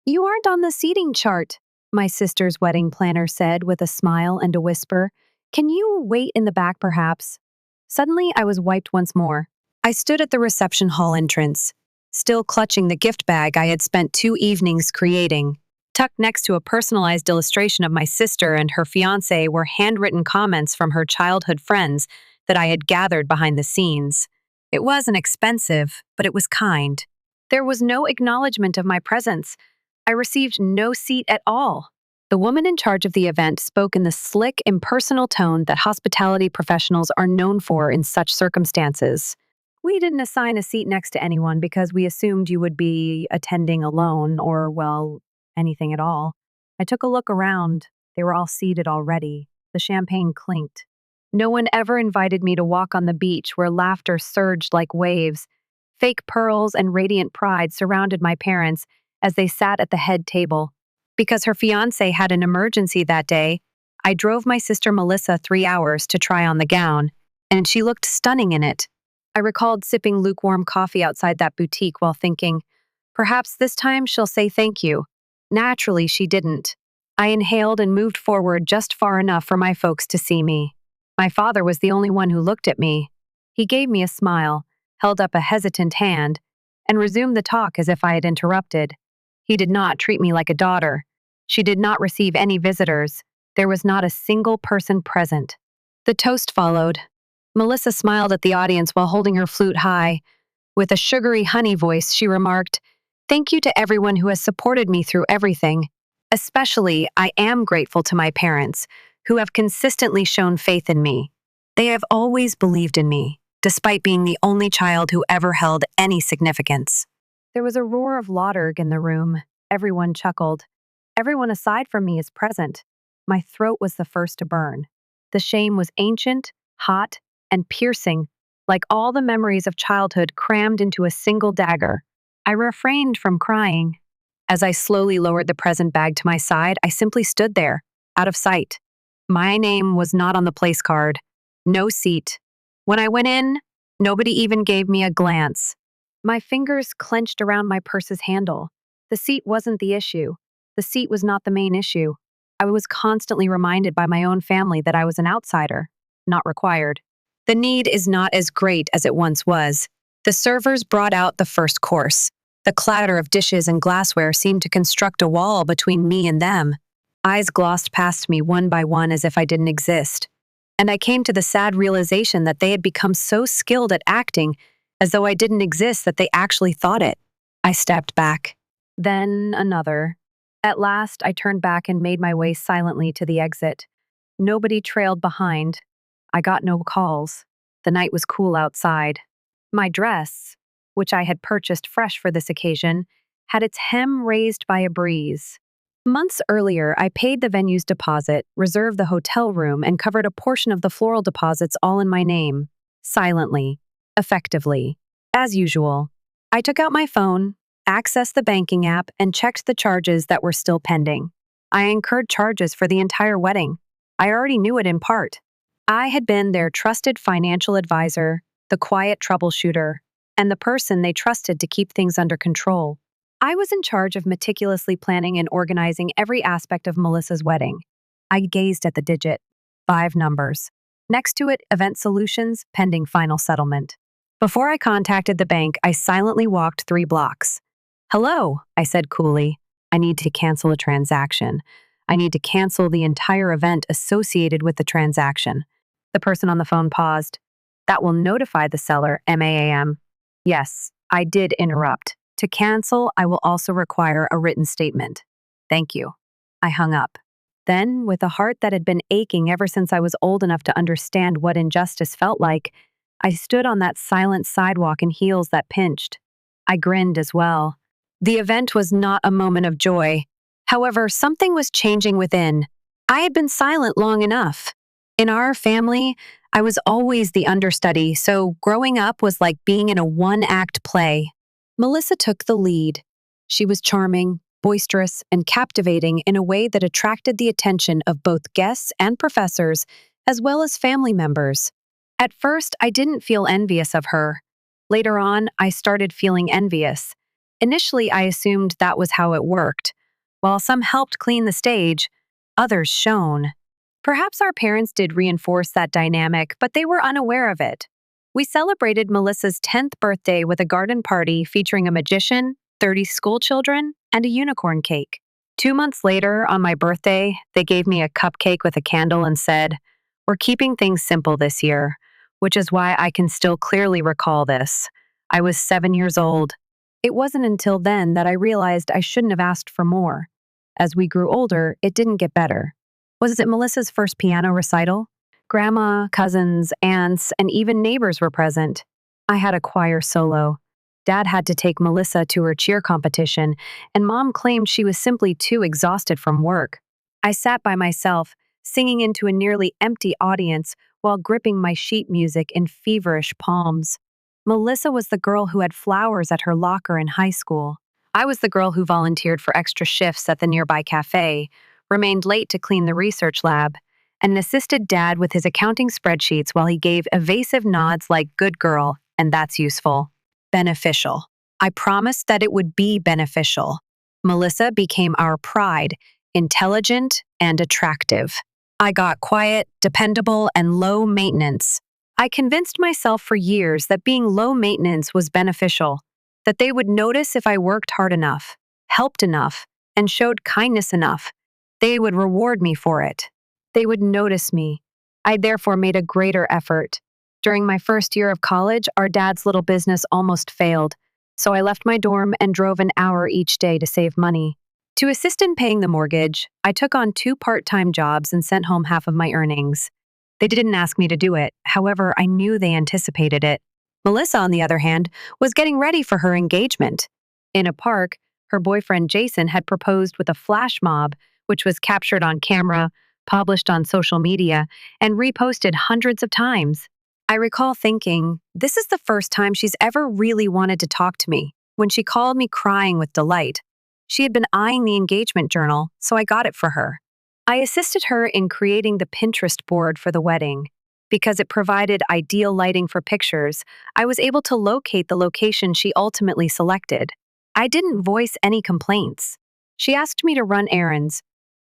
You aren't on the seating chart, my sister's wedding planner said with a smile and a whisper. Can you wait in the back, perhaps? Suddenly, I was wiped once more. I stood at the reception hall entrance, still clutching the gift bag I had spent 2 evenings creating. Tucked next to a personalized illustration of my sister and her fiancé were handwritten comments from her childhood friends that I had gathered behind the scenes. It wasn't expensive, but it was kind. There was no acknowledgement of my presence. I received no seat at all. The woman in charge of the event spoke in the slick, impersonal tone that hospitality professionals are known for in such circumstances. We didn't assign a seat next to anyone because we assumed you would be attending alone or, well, anything at all. I took a look around. They were all seated already. The champagne clinked. No one ever invited me to walk on the beach where laughter surged like waves. Fake pearls and radiant pride surrounded my parents as they sat at the head table. Because her fiancé had an emergency that day, I drove my sister Melissa 3 hours to try on the gown, and she looked stunning in it. I recalled sipping lukewarm coffee outside that boutique while thinking, perhaps this time she'll say thank you. Naturally, she didn't. I inhaled and moved forward just far enough for my folks to see me. My father was the only one who looked at me. He gave me a smile, held up a hesitant hand, and resumed the talk as if I had interrupted. He did not treat me like a daughter. She did not receive any visitors. There was not a single person present. The toast followed. Melissa smiled at the audience while holding her flute high. With a sugary honey voice, she remarked, "Thank you to everyone who has supported me through everything. Especially, I am grateful to my parents, who have consistently shown faith in me. They have always believed in me, despite being the only child who ever held any significance." There was a roar of laughter in the room. Everyone chuckled. Everyone aside from me is present. My throat was the first to burn. The shame was ancient, hot, and piercing, like all the memories of childhood crammed into a single dagger. I refrained from crying. As I slowly lowered the present bag to my side, I simply stood there, out of sight. My name was not on the place card. No seat. When I went in, nobody even gave me a glance. My fingers clenched around my purse's handle. The seat wasn't the issue. The seat was not the main issue. I was constantly reminded by my own family that I was an outsider, not required. The need is not as great as it once was. The servers brought out the first course. The clatter of dishes and glassware seemed to construct a wall between me and them. Eyes glossed past me one by one as if I didn't exist. And I came to the sad realization that they had become so skilled at acting as though I didn't exist that they actually thought it. I stepped back. Then another. At last, I turned back and made my way silently to the exit. Nobody trailed behind. I got no calls. The night was cool outside. My dress, which I had purchased fresh for this occasion, had its hem raised by a breeze. Months earlier, I paid the venue's deposit, reserved the hotel room, and covered a portion of the floral deposits all in my name. Silently. Effectively. As usual. I took out my phone, accessed the banking app, and checked the charges that were still pending. I incurred charges for the entire wedding. I already knew it in part. I had been their trusted financial advisor, the quiet troubleshooter, and the person they trusted to keep things under control. I was in charge of meticulously planning and organizing every aspect of Melissa's wedding. I gazed at the digit, 5 numbers. Next to it, Event Solutions, pending final settlement. Before I contacted the bank, I silently walked 3 blocks. "Hello," I said coolly. "I need to cancel a transaction. I need to cancel the entire event associated with the transaction." The person on the phone paused. "That will notify the seller, MAAM. Yes, I did interrupt. To cancel, I will also require a written statement. Thank you." I hung up. Then, with a heart that had been aching ever since I was old enough to understand what injustice felt like, I stood on that silent sidewalk in heels that pinched. I grinned as well. The event was not a moment of joy. However, something was changing within. I had been silent long enough. In our family, I was always the understudy, so growing up was like being in a one-act play. Melissa took the lead. She was charming, boisterous, and captivating in a way that attracted the attention of both guests and professors, as well as family members. At first, I didn't feel envious of her. Later on, I started feeling envious. Initially, I assumed that was how it worked. While some helped clean the stage, others shone. Perhaps our parents did reinforce that dynamic, but they were unaware of it. We celebrated Melissa's 10th birthday with a garden party featuring a magician, 30 schoolchildren, and a unicorn cake. 2 months later, on my birthday, they gave me a cupcake with a candle and said, "We're keeping things simple this year," which is why I can still clearly recall this. I was 7 years old. It wasn't until then that I realized I shouldn't have asked for more. As we grew older, it didn't get better. Was it Melissa's first piano recital? Grandma, cousins, aunts, and even neighbors were present. I had a choir solo. Dad had to take Melissa to her cheer competition, and Mom claimed she was simply too exhausted from work. I sat by myself, singing into a nearly empty audience while gripping my sheet music in feverish palms. Melissa was the girl who had flowers at her locker in high school. I was the girl who volunteered for extra shifts at the nearby cafe, remained late to clean the research lab, and assisted Dad with his accounting spreadsheets while he gave evasive nods like "good girl," and "that's useful." Beneficial. I promised that it would be beneficial. Melissa became our pride, intelligent and attractive. I got quiet, dependable, and low maintenance. I convinced myself for years that being low maintenance was beneficial, that they would notice if I worked hard enough, helped enough, and showed kindness enough. They would reward me for it. They would notice me. I therefore made a greater effort. During my first year of college, our dad's little business almost failed, so I left my dorm and drove an hour each day to save money. To assist in paying the mortgage, I took on 2 part-time jobs and sent home half of my earnings. They didn't ask me to do it, however, I knew they anticipated it. Melissa, on the other hand, was getting ready for her engagement. In a park, her boyfriend Jason had proposed with a flash mob, which was captured on camera, published on social media, and reposted hundreds of times. I recall thinking, this is the first time she's ever really wanted to talk to me, when she called me crying with delight. She had been eyeing the engagement journal, so I got it for her. I assisted her in creating the Pinterest board for the wedding. Because it provided ideal lighting for pictures, I was able to locate the location she ultimately selected. I didn't voice any complaints. She asked me to run errands,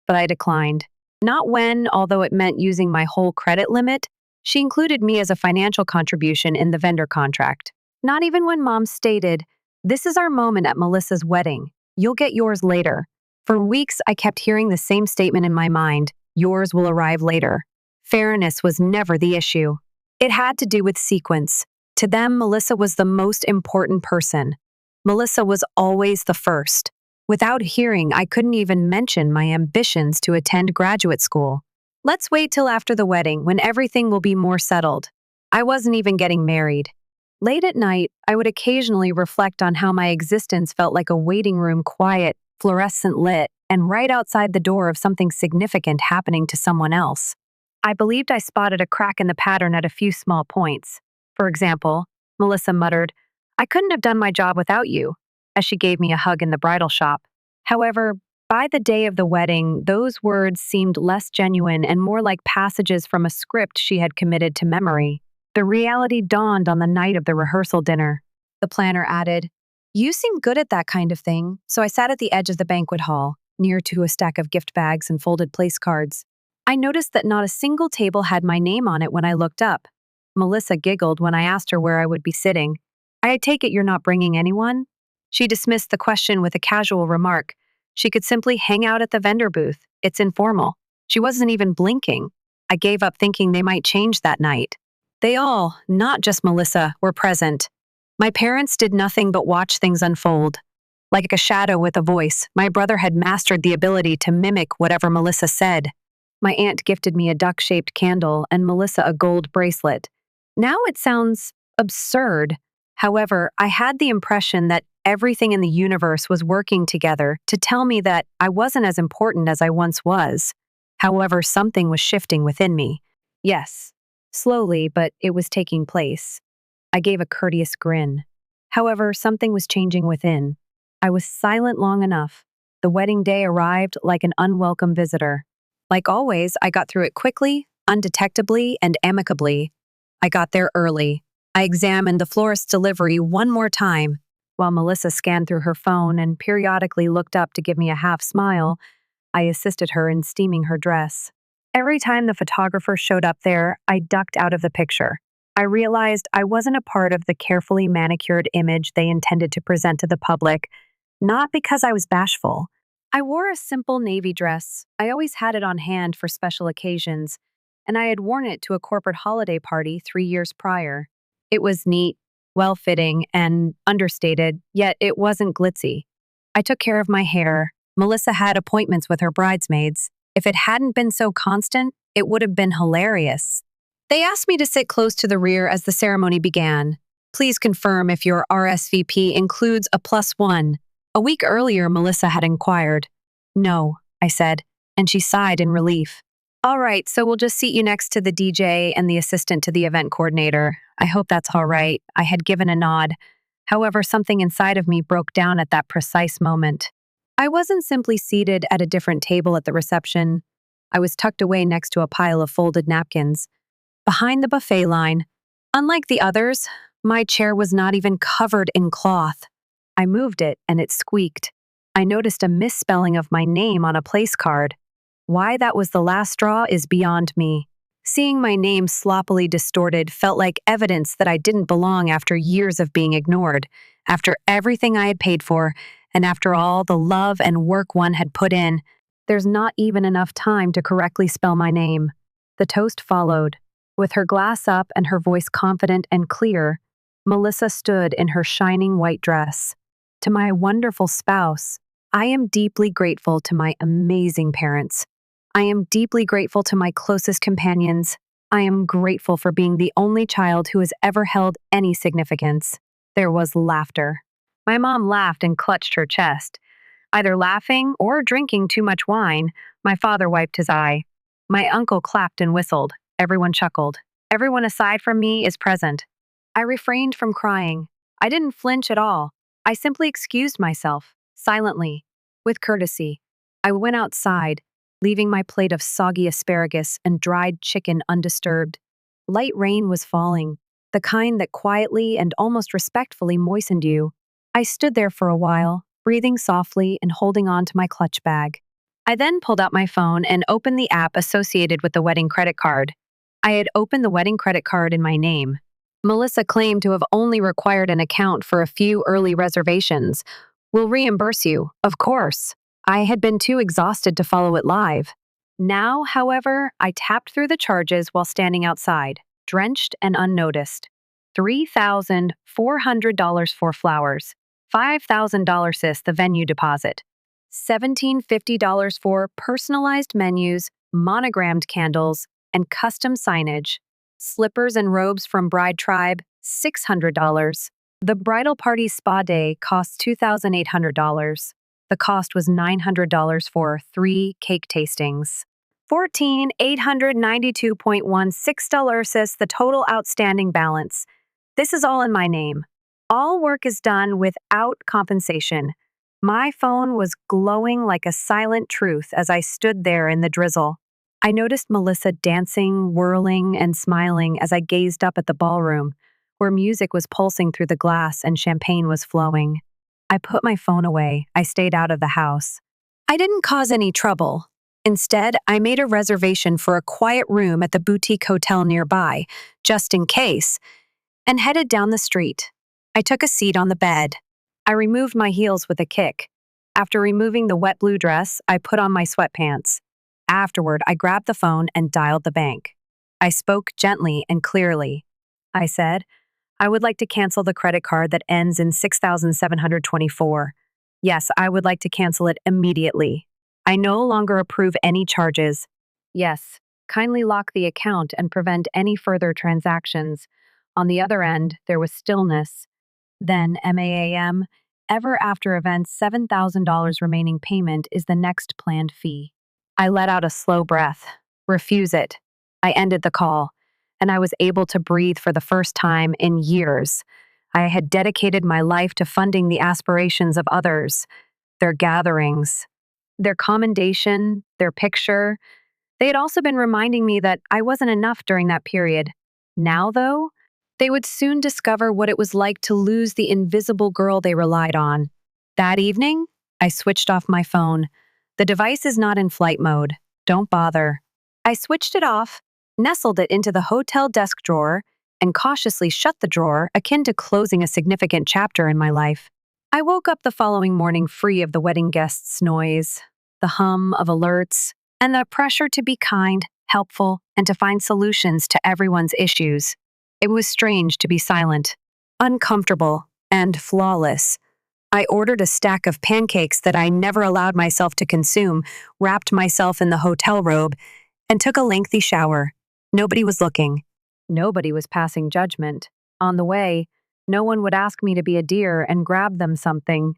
but I declined. Not when, although it meant using my whole credit limit, she included me as a financial contribution in the vendor contract. Not even when Mom stated, "This is our moment at Melissa's wedding. You'll get yours later." For weeks, I kept hearing the same statement in my mind, "Yours will arrive later." Fairness was never the issue. It had to do with sequence. To them, Melissa was the most important person. Melissa was always the first. Without hearing, I couldn't even mention my ambitions to attend graduate school. Let's wait till after the wedding, when everything will be more settled. I wasn't even getting married. Late at night, I would occasionally reflect on how my existence felt like a waiting room, quiet, fluorescent lit, and right outside the door of something significant happening to someone else. I believed I spotted a crack in the pattern at a few small points. For example, Melissa muttered, "I couldn't have done my job without you," as she gave me a hug in the bridal shop. However, by the day of the wedding, those words seemed less genuine and more like passages from a script she had committed to memory. The reality dawned on the night of the rehearsal dinner. The planner added, "You seem good at that kind of thing," so I sat at the edge of the banquet hall, near to a stack of gift bags and folded place cards. I noticed that not a single table had my name on it when I looked up. Melissa giggled when I asked her where I would be sitting. "I take it you're not bringing anyone?" She dismissed the question with a casual remark. She could simply hang out at the vendor booth. It's informal. She wasn't even blinking. I gave up thinking they might change that night. They all, not just Melissa, were present. My parents did nothing but watch things unfold. Like a shadow with a voice, my brother had mastered the ability to mimic whatever Melissa said. My aunt gifted me a duck-shaped candle and Melissa a gold bracelet. Now it sounds absurd. However, I had the impression that everything in the universe was working together to tell me that I wasn't as important as I once was. However, something was shifting within me. Yes, slowly, but it was taking place. I gave a courteous grin. However, something was changing within. I was silent long enough. The wedding day arrived like an unwelcome visitor. Like always, I got through it quickly, undetectably, and amicably. I got there early. I examined the florist's delivery one more time. While Melissa scanned through her phone and periodically looked up to give me a half smile, I assisted her in steaming her dress. Every time the photographer showed up there, I ducked out of the picture. I realized I wasn't a part of the carefully manicured image they intended to present to the public, not because I was bashful. I wore a simple navy dress. I always had it on hand for special occasions, and I had worn it to a corporate holiday party 3 years prior. It was neat, well-fitting, and understated, yet it wasn't glitzy. I took care of my hair. Melissa had appointments with her bridesmaids. If it hadn't been so constant, it would have been hilarious. They asked me to sit close to the rear as the ceremony began. Please confirm if your RSVP includes a +1. A week earlier, Melissa had inquired. No, I said, and she sighed in relief. All right, so we'll just seat you next to the DJ and the assistant to the event coordinator. I hope that's all right. I had given a nod. However, something inside of me broke down at that precise moment. I wasn't simply seated at a different table at the reception. I was tucked away next to a pile of folded napkins, behind the buffet line. Unlike the others, my chair was not even covered in cloth. I moved it and it squeaked. I noticed a misspelling of my name on a place card. Why that was the last straw is beyond me. Seeing my name sloppily distorted felt like evidence that I didn't belong after years of being ignored, after everything I had paid for, and after all the love and work one had put in. There's not even enough time to correctly spell my name. The toast followed. With her glass up and her voice confident and clear, Melissa stood in her shining white dress. To my wonderful spouse, I am deeply grateful to my amazing parents. I am deeply grateful to my closest companions. I am grateful for being the only child who has ever held any significance. There was laughter. My mom laughed and clutched her chest. Either laughing or drinking too much wine, my father wiped his eye. My uncle clapped and whistled. Everyone chuckled. Everyone aside from me is present. I refrained from crying. I didn't flinch at all. I simply excused myself, silently, with courtesy. I went outside, leaving my plate of soggy asparagus and dried chicken undisturbed. Light rain was falling, the kind that quietly and almost respectfully moistened you. I stood there for a while, breathing softly and holding on to my clutch bag. I then pulled out my phone and opened the app associated with the wedding credit card. I had opened the wedding credit card in my name. Melissa claimed to have only required an account for a few early reservations. We'll reimburse you, of course. I had been too exhausted to follow it live. Now, however, I tapped through the charges while standing outside, drenched and unnoticed. $3,400 for flowers, $5,000 sis the venue deposit, $1,750 for personalized menus, monogrammed candles, and custom signage, slippers and robes from Bride Tribe, $600. The bridal party spa day cost $2,800. The cost was $900 for 3 cake tastings. $14,892.16 sis the total outstanding balance. This is all in my name. All work is done without compensation. My phone was glowing like a silent truth as I stood there in the drizzle. I noticed Melissa dancing, whirling, and smiling as I gazed up at the ballroom, where music was pulsing through the glass and champagne was flowing. I put my phone away. I stayed out of the house. I didn't cause any trouble. Instead, I made a reservation for a quiet room at the boutique hotel nearby, just in case, and headed down the street. I took a seat on the bed. I removed my heels with a kick. After removing the wet blue dress, I put on my sweatpants. Afterward, I grabbed the phone and dialed the bank. I spoke gently and clearly. I said, I would like to cancel the credit card that ends in 6,724. Yes, I would like to cancel it immediately. I no longer approve any charges. Yes, kindly lock the account and prevent any further transactions. On the other end, there was stillness. Then, MAAM, ever after events, $7,000 remaining payment is the next planned fee. I let out a slow breath. Refuse it. I ended the call, and I was able to breathe for the first time in years. I had dedicated my life to funding the aspirations of others, their gatherings, their commendation, their picture. They had also been reminding me that I wasn't enough during that period. Now, though, They would soon discover what it was like to lose the invisible girl they relied on. That evening, I switched off my phone. The device is not in flight mode. Don't bother. I switched it off, nestled it into the hotel desk drawer, and cautiously shut the drawer, akin to closing a significant chapter in my life. I woke up the following morning free of the wedding guests' noise, the hum of alerts, and the pressure to be kind, helpful, and to find solutions to everyone's issues. It was strange to be silent, uncomfortable, and flawless. I ordered a stack of pancakes that I never allowed myself to consume, wrapped myself in the hotel robe, and took a lengthy shower. Nobody was looking. Nobody was passing judgment. On the way, no one would ask me to be a dear and grab them something.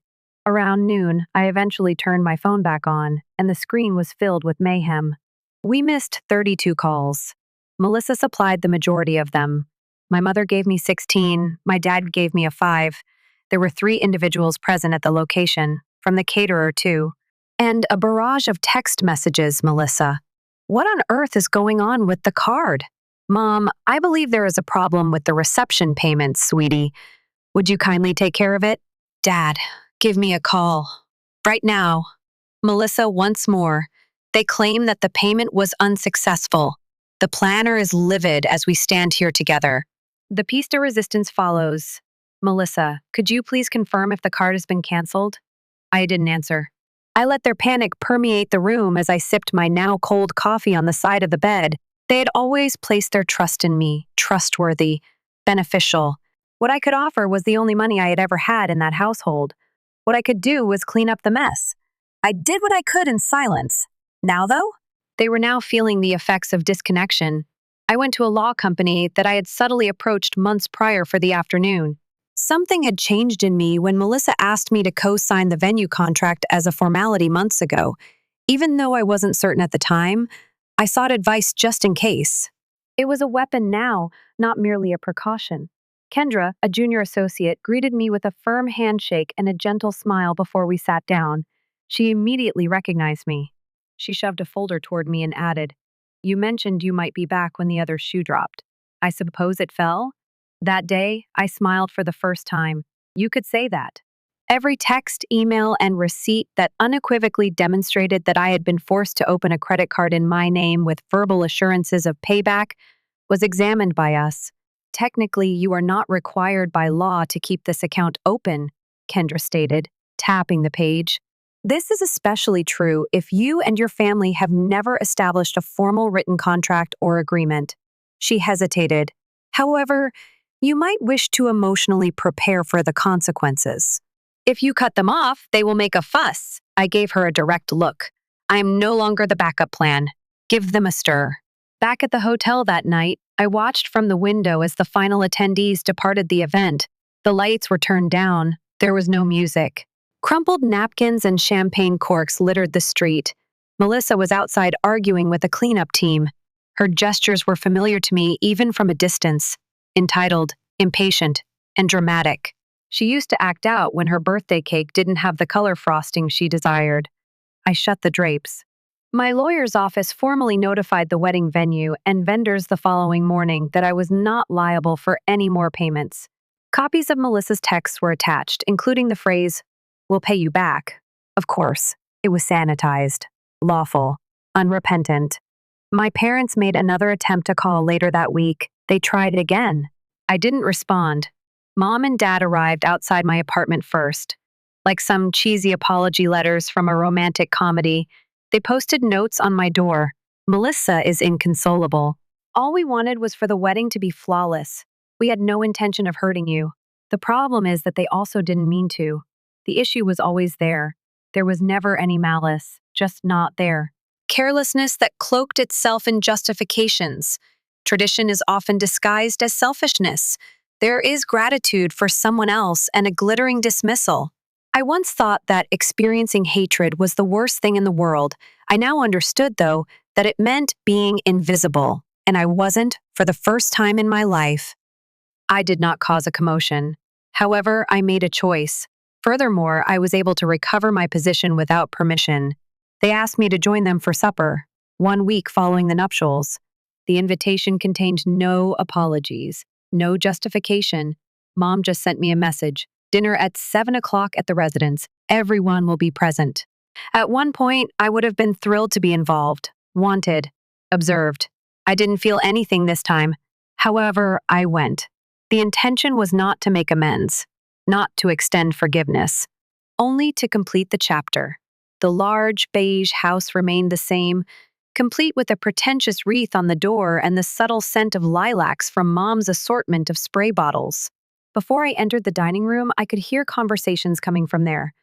Around noon, I eventually turned my phone back on, and the screen was filled with mayhem. We missed 32 calls. Melissa supplied the majority of them. My mother gave me 16, my dad gave me a 5. There were 3 individuals present at the location, from the caterer too. And a barrage of text messages, Melissa. What on earth is going on with the card? Mom, I believe there is a problem with the reception payments, sweetie. Would you kindly take care of it? Dad, give me a call. Right now. Melissa, once more. They claim that the payment was unsuccessful. The planner is livid as we stand here together. The piece de resistance follows. Melissa, could you please confirm if the card has been canceled? I didn't answer. I let their panic permeate the room as I sipped my now cold coffee on the side of the bed. They had always placed their trust in me, trustworthy, beneficial. What I could offer was the only money I had ever had in that household. What I could do was clean up the mess. I did what I could in silence. Now, though, they were now feeling the effects of disconnection. I went to a law company that I had subtly approached months prior for the afternoon. Something had changed in me when Melissa asked me to co-sign the venue contract as a formality months ago. Even though I wasn't certain at the time, I sought advice just in case. It was a weapon now, not merely a precaution. Kendra, a junior associate, greeted me with a firm handshake and a gentle smile before we sat down. She immediately recognized me. She shoved a folder toward me and added, "You mentioned you might be back when the other shoe dropped. I suppose it fell?" That day, I smiled for the first time. You could say that. Every text, email, and receipt that unequivocally demonstrated that I had been forced to open a credit card in my name with verbal assurances of payback was examined by us. Technically, you are not required by law to keep this account open, Kendra stated, tapping the page. This is especially true if you and your family have never established a formal written contract or agreement. She hesitated. However, you might wish to emotionally prepare for the consequences. If you cut them off, they will make a fuss. I gave her a direct look. I am no longer the backup plan. Give them a stir. Back at the hotel that night, I watched from the window as the final attendees departed the event. The lights were turned down. There was no music. Crumpled napkins and champagne corks littered the street. Melissa was outside arguing with a cleanup team. Her gestures were familiar to me even from a distance. Entitled, impatient, and dramatic. She used to act out when her birthday cake didn't have the color frosting she desired. I shut the drapes. My lawyer's office formally notified the wedding venue and vendors the following morning that I was not liable for any more payments. Copies of Melissa's texts were attached, including the phrase, "We'll pay you back." Of course, it was sanitized, lawful, unrepentant. My parents made another attempt to call later that week. They tried again. I didn't respond. Mom and Dad arrived outside my apartment first. Like some cheesy apology letters from a romantic comedy, they posted notes on my door. "Melissa is inconsolable. All we wanted was for the wedding to be flawless. We had no intention of hurting you. The problem is that they also didn't mean to. The issue was always there. There was never any malice, just not there. Carelessness that cloaked itself in justifications. Tradition is often disguised as selfishness. There is gratitude for someone else and a glittering dismissal. I once thought that experiencing hatred was the worst thing in the world. I now understood, though, that it meant being invisible, and I wasn't for the first time in my life. I did not cause a commotion. However, I made a choice. Furthermore, I was able to recover my position without permission. They asked me to join them for supper, 1 week following the nuptials. The invitation contained no apologies. No justification. Mom just sent me a message. Dinner at 7 o'clock at the residence. Everyone will be present. At one point, I would have been thrilled to be involved, wanted, observed. I didn't feel anything this time. However, I went. The intention was not to make amends, not to extend forgiveness, only to complete the chapter. The large beige house remained the same, complete with a pretentious wreath on the door and the subtle scent of lilacs from Mom's assortment of spray bottles. Before I entered the dining room, I could hear conversations coming from there.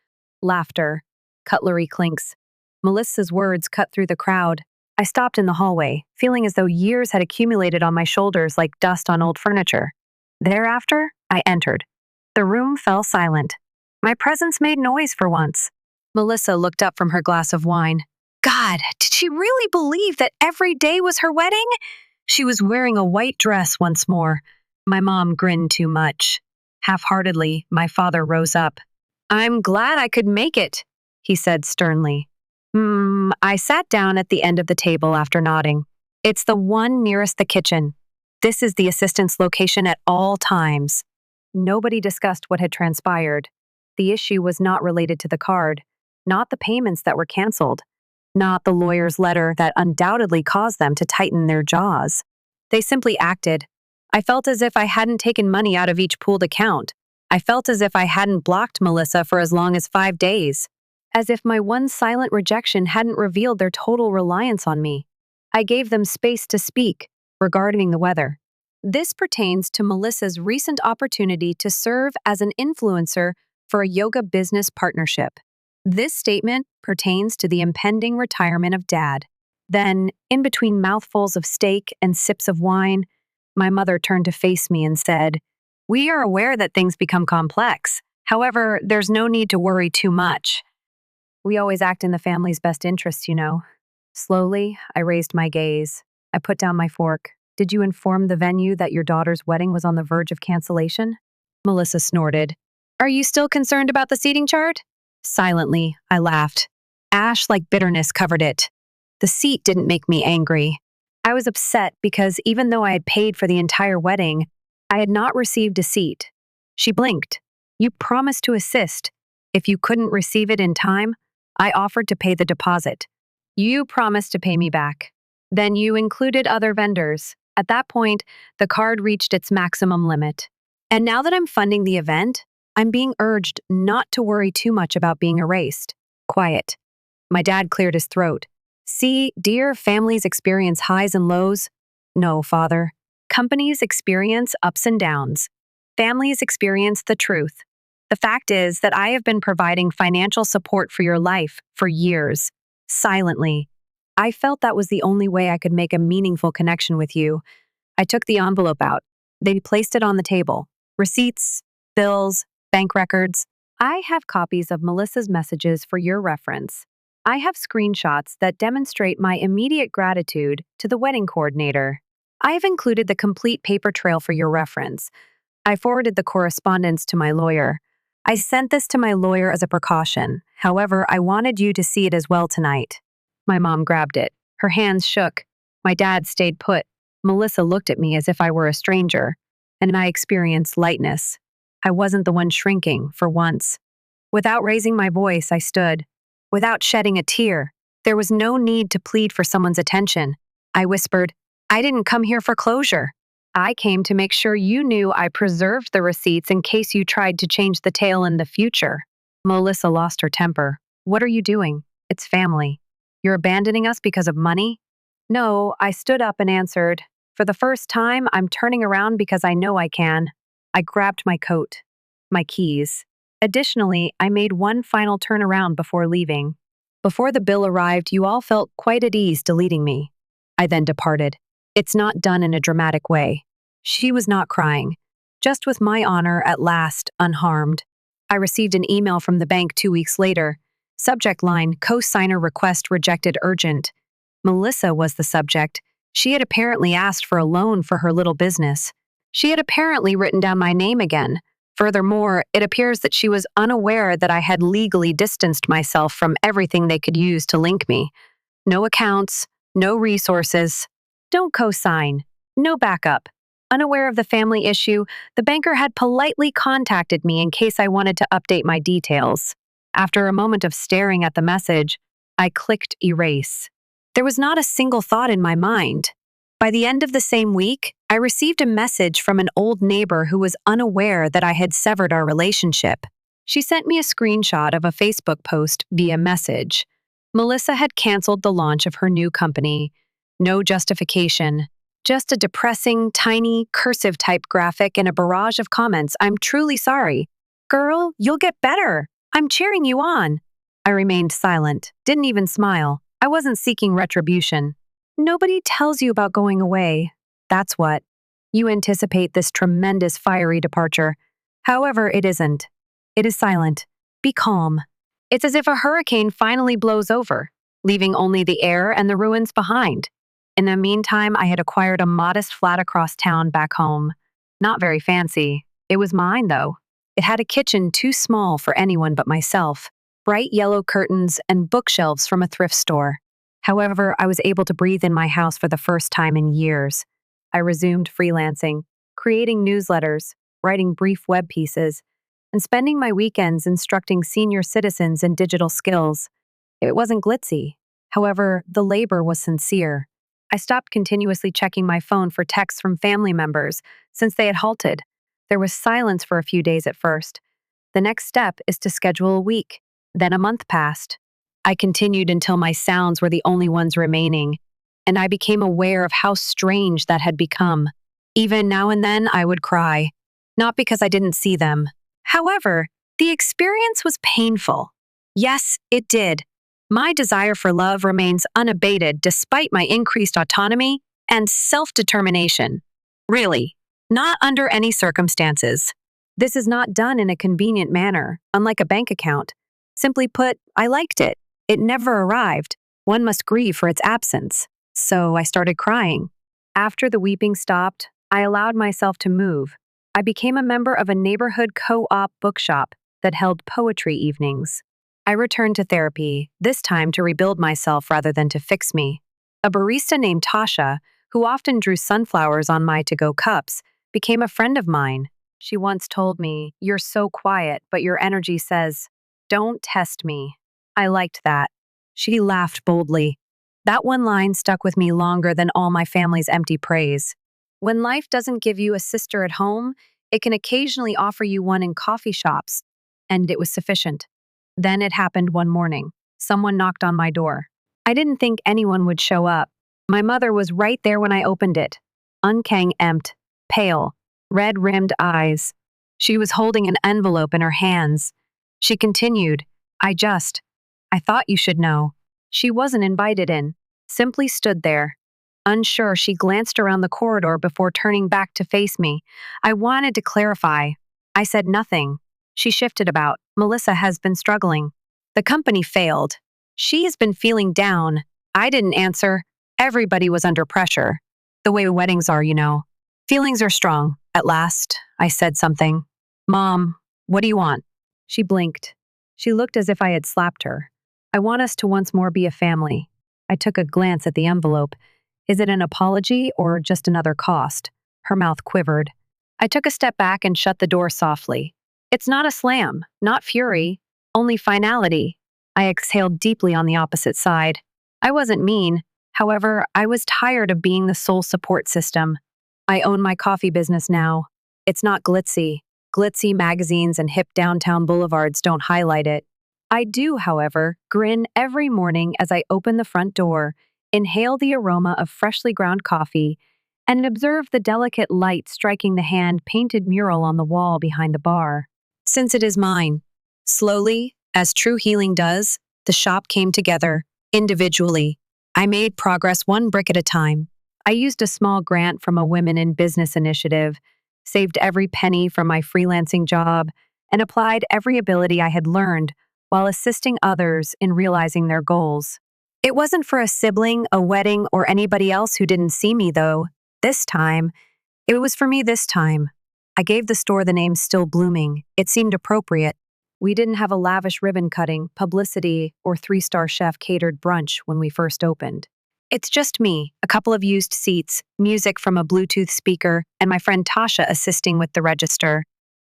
Laughter, cutlery clinks. Melissa's words cut through the crowd. I stopped in the hallway, feeling as though years had accumulated on my shoulders like dust on old furniture. Thereafter, I entered. The room fell silent. My presence made noise for once. Melissa looked up from her glass of wine. God, did she really believe that every day was her wedding? She was wearing a white dress once more. My mom grinned too much. Half-heartedly, my father rose up. I'm glad I could make it, he said sternly. I sat down at the end of the table after nodding. It's the one nearest the kitchen. This is the assistant's location at all times. Nobody discussed what had transpired. The issue was not related to the card, not the payments that were canceled, not the lawyer's letter that undoubtedly caused them to tighten their jaws. They simply acted. I felt as if I hadn't taken money out of each pooled account. I felt as if I hadn't blocked Melissa for as long as 5 days. As if my one silent rejection hadn't revealed their total reliance on me. I gave them space to speak regarding the weather. This pertains to Melissa's recent opportunity to serve as an influencer for a yoga business partnership. This statement pertains to the impending retirement of Dad. Then, in between mouthfuls of steak and sips of wine, my mother turned to face me and said, "We are aware that things become complex. However, there's no need to worry too much. We always act in the family's best interests, you know." Slowly, I raised my gaze. I put down my fork. Did you inform the venue that your daughter's wedding was on the verge of cancellation? Melissa snorted. Are you still concerned about the seating chart? Silently, I laughed. Ash like bitterness covered it. The seat didn't make me angry. I was upset because even though I had paid for the entire wedding, I had not received a seat. She blinked. You promised to assist. If you couldn't receive it in time, I offered to pay the deposit. You promised to pay me back. Then you included other vendors. At that point, the card reached its maximum limit. And now that I'm funding the event, I'm being urged not to worry too much about being erased. Quiet. My dad cleared his throat. See, dear, families experience highs and lows. No, father. Companies experience ups and downs. Families experience the truth. The fact is that I have been providing financial support for your life for years, silently. I felt that was the only way I could make a meaningful connection with you. I took the envelope out. They placed it on the table. Receipts, bills, bank records. I have copies of Melissa's messages for your reference. I have screenshots that demonstrate my immediate gratitude to the wedding coordinator. I have included the complete paper trail for your reference. I forwarded the correspondence to my lawyer. I sent this to my lawyer as a precaution. However, I wanted you to see it as well tonight. My mom grabbed it. Her hands shook. My dad stayed put. Melissa looked at me as if I were a stranger, and I experienced lightness. I wasn't the one shrinking, for once. Without raising my voice, I stood. Without shedding a tear, there was no need to plead for someone's attention. I whispered, I didn't come here for closure. I came to make sure you knew I preserved the receipts in case you tried to change the tale in the future. Melissa lost her temper. What are you doing? It's family. You're abandoning us because of money? No, I stood up and answered. For the first time, I'm turning around because I know I can. I grabbed my coat, my keys. Additionally, I made one final turnaround before leaving. Before the bill arrived, you all felt quite at ease deleting me. I then departed. It's not done in a dramatic way. She was not crying, just with my honor at last unharmed. I received an email from the bank 2 weeks later. Subject line, co-signer request rejected urgent. Melissa was the subject. She had apparently asked for a loan for her little business. She had apparently written down my name again. Furthermore, it appears that she was unaware that I had legally distanced myself from everything they could use to link me. No accounts, no resources. Don't co-sign. No backup. Unaware of the family issue, the banker had politely contacted me in case I wanted to update my details. After a moment of staring at the message, I clicked erase. There was not a single thought in my mind. By the end of the same week, I received a message from an old neighbor who was unaware that I had severed our relationship. She sent me a screenshot of a Facebook post via message. Melissa had canceled the launch of her new company. No justification. Just a depressing, tiny, cursive type graphic and a barrage of comments. I'm truly sorry. Girl, you'll get better. I'm cheering you on. I remained silent, didn't even smile. I wasn't seeking retribution. Nobody tells you about going away. That's what. You anticipate this tremendous fiery departure. However, it isn't. It is silent. Be calm. It's as if a hurricane finally blows over, leaving only the air and the ruins behind. In the meantime, I had acquired a modest flat across town back home. Not very fancy. It was mine, though. It had a kitchen too small for anyone but myself, bright yellow curtains, and bookshelves from a thrift store. However, I was able to breathe in my house for the first time in years. I resumed freelancing, creating newsletters, writing brief web pieces, and spending my weekends instructing senior citizens in digital skills. It wasn't glitzy. However, the labor was sincere. I stopped continuously checking my phone for texts from family members since they had halted. There was silence for a few days at first. The next step is to schedule a week. Then a month passed. I continued until my sounds were the only ones remaining, and I became aware of how strange that had become. Even now and then, I would cry, not because I didn't see them. However, the experience was painful. Yes, it did. My desire for love remains unabated despite my increased autonomy and self-determination. Really, not under any circumstances. This is not done in a convenient manner, unlike a bank account. Simply put, I liked it. It never arrived. One must grieve for its absence. So I started crying. After the weeping stopped, I allowed myself to move. I became a member of a neighborhood co-op bookshop that held poetry evenings. I returned to therapy, this time to rebuild myself rather than to fix me. A barista named Tasha, who often drew sunflowers on my to-go cups, became a friend of mine. She once told me, "You're so quiet, but your energy says, 'Don't test me.'" I liked that. She laughed boldly. That one line stuck with me longer than all my family's empty praise. When life doesn't give you a sister at home, it can occasionally offer you one in coffee shops, and it was sufficient. Then it happened one morning. Someone knocked on my door. I didn't think anyone would show up. My mother was right there when I opened it. Unkempt, pale, red-rimmed eyes. She was holding an envelope in her hands. She continued, I thought you should know." She wasn't invited in, simply stood there. Unsure, she glanced around the corridor before turning back to face me. I wanted to clarify. I said nothing. She shifted about. "Melissa has been struggling. The company failed. She has been feeling down." I didn't answer. Everybody was under pressure. The way weddings are, you know. Feelings are strong. At last, I said something. "Mom, what do you want?" She blinked. She looked as if I had slapped her. "I want us to once more be a family." I took a glance at the envelope. Is it an apology or just another cost? Her mouth quivered. I took a step back and shut the door softly. It's not a slam, not fury, only finality. I exhaled deeply on the opposite side. I wasn't mean. However, I was tired of being the sole support system. I own my coffee business now. It's not glitzy. Glitzy magazines and hip downtown boulevards don't highlight it. I do, however, grin every morning as I open the front door, inhale the aroma of freshly ground coffee, and observe the delicate light striking the hand-painted mural on the wall behind the bar. Since it is mine. Slowly, as true healing does, the shop came together, individually. I made progress one brick at a time. I used a small grant from a Women in Business initiative, saved every penny from my freelancing job, and applied every ability I had learned while assisting others in realizing their goals. It wasn't for a sibling, a wedding, or anybody else who didn't see me, though. This time, it was for me this time. I gave the store the name Still Blooming. It seemed appropriate. We didn't have a lavish ribbon cutting, publicity, or 3-star chef catered brunch when we first opened. It's just me, a couple of used seats, music from a Bluetooth speaker, and my friend Tasha assisting with the register.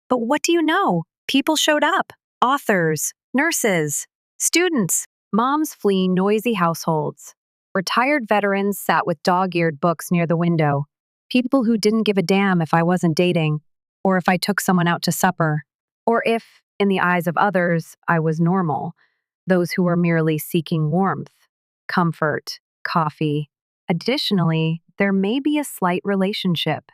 But what do you know? People showed up. Authors, nurses, students, moms fleeing noisy households. Retired veterans sat with dog-eared books near the window. People who didn't give a damn if I wasn't dating, or if I took someone out to supper, or if, in the eyes of others, I was normal. Those who were merely seeking warmth, comfort, coffee. Additionally, there may be a slight relationship.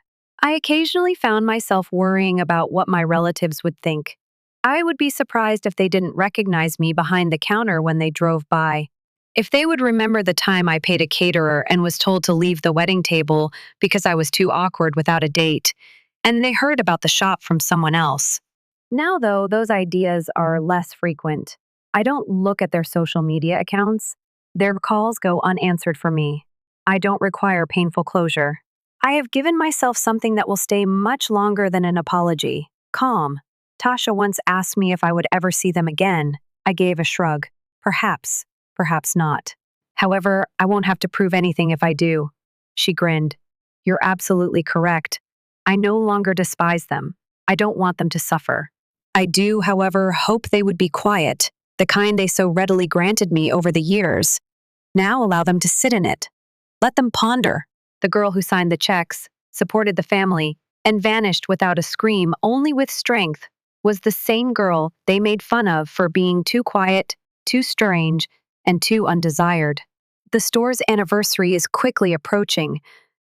I occasionally found myself worrying about what my relatives would think. I would be surprised if they didn't recognize me behind the counter when they drove by. If they would remember the time I paid a caterer and was told to leave the wedding table because I was too awkward without a date, and they heard about the shop from someone else. Now, though, those ideas are less frequent. I don't look at their social media accounts. Their calls go unanswered for me. I don't require painful closure. I have given myself something that will stay much longer than an apology. Calm. Tasha once asked me if I would ever see them again. I gave a shrug. Perhaps, perhaps not. However, I won't have to prove anything if I do. She grinned. You're absolutely correct. I no longer despise them. I don't want them to suffer. I do, however, hope they would be quiet, the kind they so readily granted me over the years. Now allow them to sit in it. Let them ponder. The girl who signed the checks, supported the family, and vanished without a scream, only with strength, was the same girl they made fun of for being too quiet, too strange, and too undesired. The store's anniversary is quickly approaching.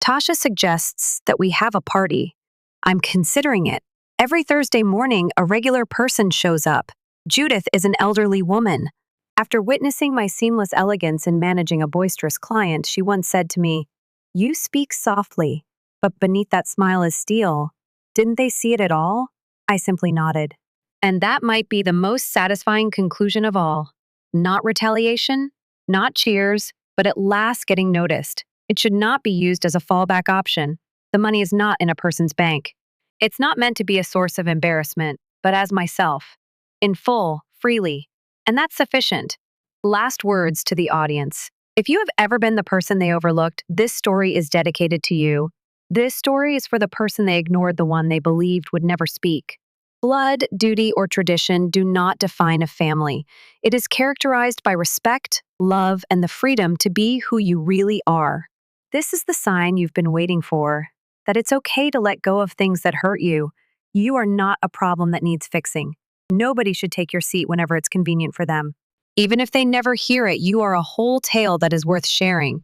Tasha suggests that we have a party. I'm considering it. Every Thursday morning, a regular person shows up. Judith is an elderly woman. After witnessing my seamless elegance in managing a boisterous client, she once said to me, "You speak softly, but beneath that smile is steel." Didn't they see it at all? I simply nodded. And that might be the most satisfying conclusion of all. Not retaliation, not cheers, but at last getting noticed. It should not be used as a fallback option. The money is not in a person's bank. It's not meant to be a source of embarrassment, but as myself. In full, freely. And that's sufficient. Last words to the audience. If you have ever been the person they overlooked, this story is dedicated to you. This story is for the person they ignored, the one they believed would never speak. Blood, duty, or tradition do not define a family. It is characterized by respect, love, and the freedom to be who you really are. This is the sign you've been waiting for, that it's okay to let go of things that hurt you. You are not a problem that needs fixing. Nobody should take your seat whenever it's convenient for them. Even if they never hear it, you are a whole tale that is worth sharing.